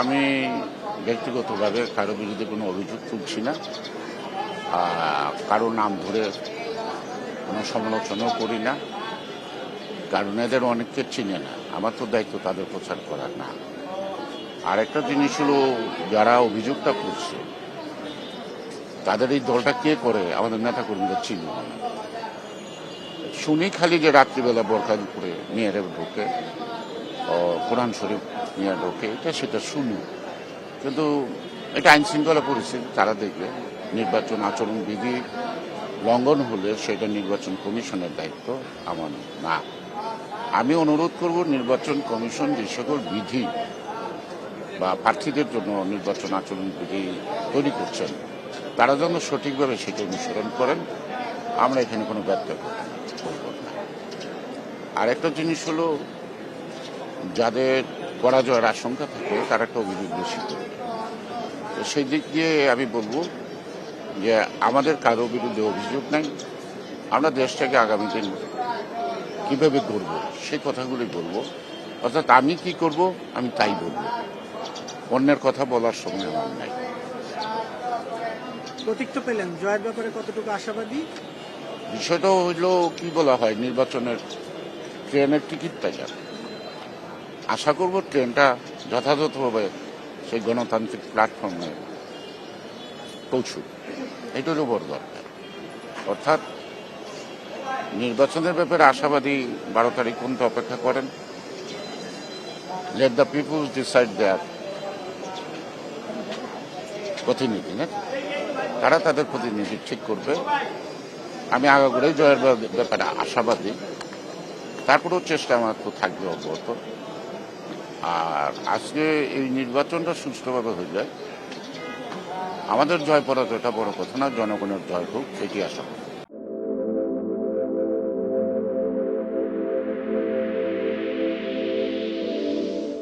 আমি ব্যক্তিগতভাবে কারো বিরুদ্ধে কোনো অভিযোগ তুলছি না, কারো নাম ধরে কোনো সমালোচনাও করি না, কারণ এদের অনেককে চিনে না। আমার তো দায়িত্ব তাদের প্রচার করার না। আর একটা জিনিস হলো, যারা অভিযোগটা করছে তাদের এই দলটা কে করে আমাদের নেতা কর্মীরা চিনবে না। শুনি খালি যে রাত্রিবেলা বোরখা করে মেয়েরা ঢোকে, কোরআন শরীফ নিয়ে ঢোকে, এটা সেটা শুনি, কিন্তু এটা আইন শৃঙ্খলা পরিস্থিতি তারা দেখবে। নির্বাচন আচরণ বিধি লঙ্ঘন হলে সেটা নির্বাচন কমিশনের দায়িত্ব, আমার না। আমি অনুরোধ করব, নির্বাচন কমিশন যে সকল বিধি বা প্রার্থীদের জন্য নির্বাচন আচরণ বিধি তৈরি করছেন, তারা যেন সঠিকভাবে সেটা অনুসরণ করেন। আমরা এখানে কোনো ব্যর্থ করব না। আর একটা জিনিস হলো, যাদের পরাজয়ের আশঙ্কা থাকে তারা একটা অভিযোগ বেশি করবে। তো সেই দিক দিয়ে আমি বলবো যে আমাদের কারো বিরুদ্ধে অভিযোগ নাই। আমরা দেশটাকে আগামী দিন কীভাবে করব সেই কথাগুলি বলবো। অর্থাৎ আমি কি করব আমি তাই বলবো, অন্যের কথা বলার সময় আমার নাই। প্রতীক তো পেলেন, জয়ের ব্যাপারে কতটুকু আশাবাদী? বিষয়টা হইল, কি বলা হয়, নির্বাচনের ট্রেনের টিকিট পাইলাম। আশা করব ট্রেনটা যথাযথভাবে সেই গণতান্ত্রিক প্ল্যাটফর্মে পৌঁছুক, এটা হলো বড় দরকার। অর্থাৎ নির্বাচনের ব্যাপারে আশাবাদী 12 তারিখ পর্যন্ত অপেক্ষা করেন। লেট দ্য পিপুল ডিসাইড দেয়ার প্রতিনিধি, না তারা তাদের প্রতিনিধি ঠিক করবে। আমি আগাগোড়াই জয়ের ব্যাপারে আশাবাদী, তারপরেও চেষ্টা আমার তো থাকবে অব্যাহত। আর আজকে এই নির্বাচনটা সুষ্ঠুভাবে হয়ে যায়, আমাদের জয় পরাজয়টা বড় কথা না, জনগণের জয় হোক, এটি আশা করি।